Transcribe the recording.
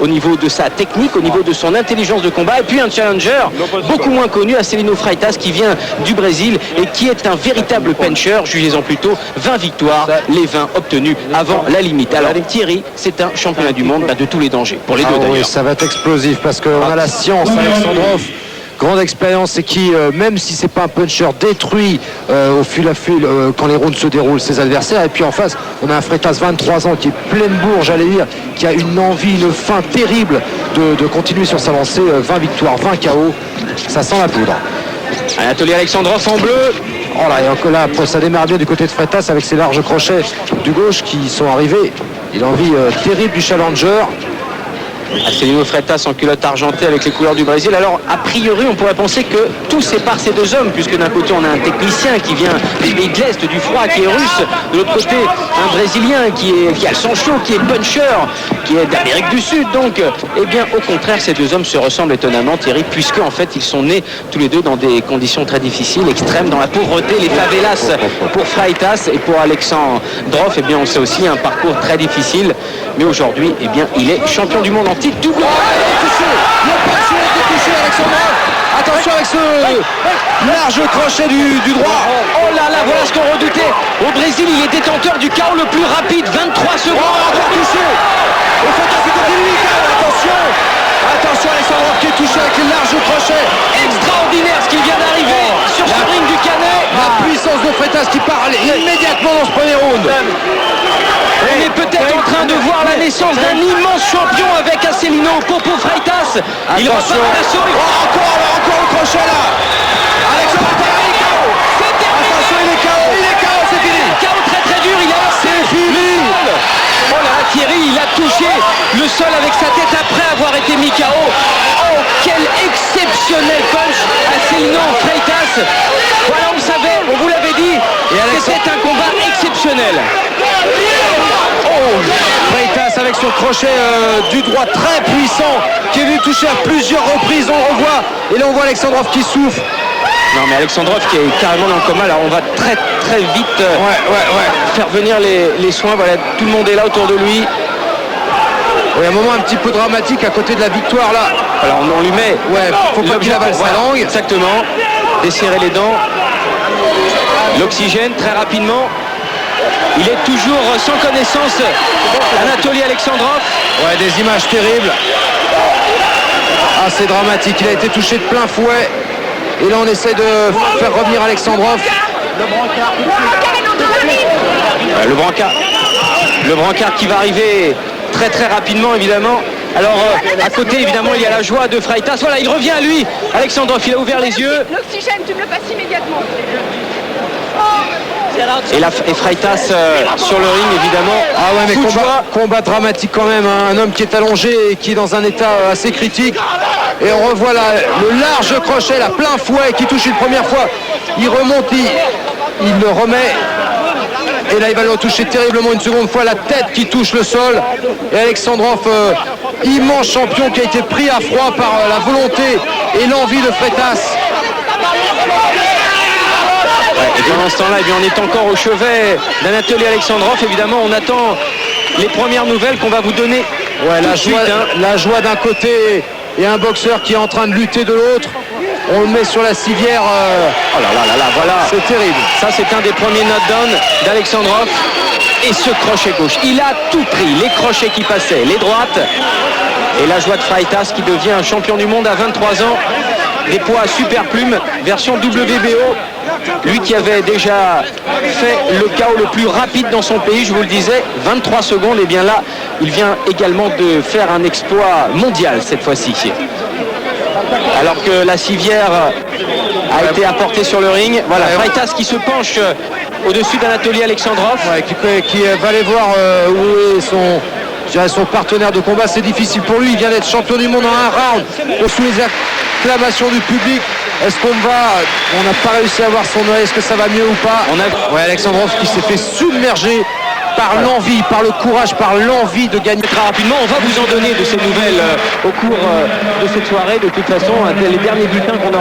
au niveau de sa technique, au niveau de son intelligence de combat. Et puis un challenger beaucoup moins connu, Acelino Freitas, qui vient du Brésil et qui est un véritable puncher. Jugez-en plutôt 20 victoires, les 20 obtenues avant la limite. Alors Thierry, c'est un championnat du monde de tous les dangers, pour les deux d'ailleurs. Oui, ça va être explosif parce qu'on a la science, Alexandrov. Grande expérience et qui, même si c'est pas un puncher, détruit au fil à fil quand les rounds se déroulent ses adversaires. Et puis en face, on a un Freitas 23 ans qui est pleine bourre, j'allais dire, qui a une envie, une faim terrible de continuer sur sa lancée. 20 victoires, 20 KO, ça sent la poudre. Anatoly Alexandrov en bleu. Oh là, et encore là, ça démarre bien du côté de Freitas avec ses larges crochets du gauche qui sont arrivés. Il a envie terrible du challenger. Acelino Freitas en culotte argentée avec les couleurs du Brésil. Alors a priori on pourrait penser que tout sépare ces deux hommes, puisque d'un côté on a un technicien qui vient des pays de l'Est, du froid, qui est russe, de l'autre côté un Brésilien qui a le sang chaud, qui est puncher, qui est d'Amérique du Sud. Donc eh bien au contraire ces deux hommes se ressemblent étonnamment, Thierry, puisque en fait ils sont nés tous les deux dans des conditions très difficiles, extrêmes, dans la pauvreté, les favelas pour Freitas, et pour Alexandrov eh bien on sait aussi un parcours très difficile, mais aujourd'hui eh bien il est champion du monde en titre double. Il est touché, le puncher a été touché, Alexandrov. Attention avec ce large crochet du droit. Oh là là, voilà ce qu'on redoutait. Au Brésil, il est détenteur du KO le plus rapide, 23 secondes. Encore touché. Et Freitas qui continue, attention. Attention Alexandrov qui est touché avec les larges crochets. Extraordinaire ce qui vient d'arriver sur ce ring du Canet. La puissance de Freitas qui part immédiatement dans ce premier round. On est peut-être en train de voir la naissance d'un immense champion avec Acelino Popo Freitas. Il repart à l'assaut. Encore le crochet là. Alexandrov, il est KO. C'est terminé. Attention, il est KO, c'est fini. KO très très dur, il a C'est fini. Oh là là, Thierry, il a touché le sol avec sa tête après avoir été mis KO. Oh, quel exceptionnel punch Acelino Freitas. Voilà, on le savait, on vous l'avait dit. C'était un combat exceptionnel. Freitas avec son crochet du droit très puissant qui est venu toucher à plusieurs reprises, on le revoit, et là on voit Alexandrov qui souffle. Non mais Alexandrov qui est carrément dans le coma, alors on va très très vite faire venir les soins, voilà, tout le monde est là autour de lui. Oui, un moment un petit peu dramatique à côté de la victoire là. Alors on lui met, faut pas qu'il avale sa langue. Exactement, desserrer les dents, l'oxygène très rapidement. Il est toujours sans connaissance, Anatoly Alexandrov. Ouais, des images terribles. Ah, c'est dramatique, il a été touché de plein fouet. Et là on essaie de faire revenir Alexandrov. Le brancard qui va arriver très très rapidement évidemment. Alors à côté évidemment il y a la joie de Freitas. Voilà, il revient à lui. Alexandrov, il a ouvert les yeux. L'oxygène, tu me le passes immédiatement. Et Freitas sur le ring évidemment. Ah ouais, mais combat dramatique quand même, hein. Un homme qui est allongé et qui est dans un état assez critique. Et on revoit là, le large crochet, là, plein fouet, qui touche une première fois. Il remonte, il le remet. Et là il va le toucher terriblement une seconde fois, la tête qui touche le sol. Et Alexandrov, immense champion qui a été pris à froid par la volonté et l'envie de Freitas. Et pendant ce temps-là, eh bien, on est encore au chevet d'Anatoly Alexandrov. Évidemment, on attend les premières nouvelles qu'on va vous donner. Ouais, la joie d'un côté et un boxeur qui est en train de lutter de l'autre. On le met sur la civière. Oh là là là, voilà. C'est terrible. Ça, c'est un des premiers knockdowns d'Alexandrov. Et ce crochet gauche, il a tout pris. Les crochets qui passaient, les droites. Et la joie de Freitas qui devient un champion du monde à 23 ans. Des poids super plumes, version WBO. Lui qui avait déjà fait le KO le plus rapide dans son pays, je vous le disais, 23 secondes. Et bien là, il vient également de faire un exploit mondial cette fois-ci. Alors que la civière a été apportée sur le ring. Voilà, Freitas qui se penche au-dessus d'Anatoly Alexandrov. Ouais, qui va aller voir où est son partenaire de combat. C'est difficile pour lui, il vient d'être champion du monde en un round. Sous les acclamations du public. Est-ce qu'on n'a pas réussi à voir son œil, est-ce que ça va mieux ou pas? Ouais, Alexandrov qui s'est fait submerger par l'envie, par le courage, par l'envie de gagner. Très rapidement, on va vous en donner de ces nouvelles au cours de cette soirée. De toute façon, les derniers bulletins qu'on aura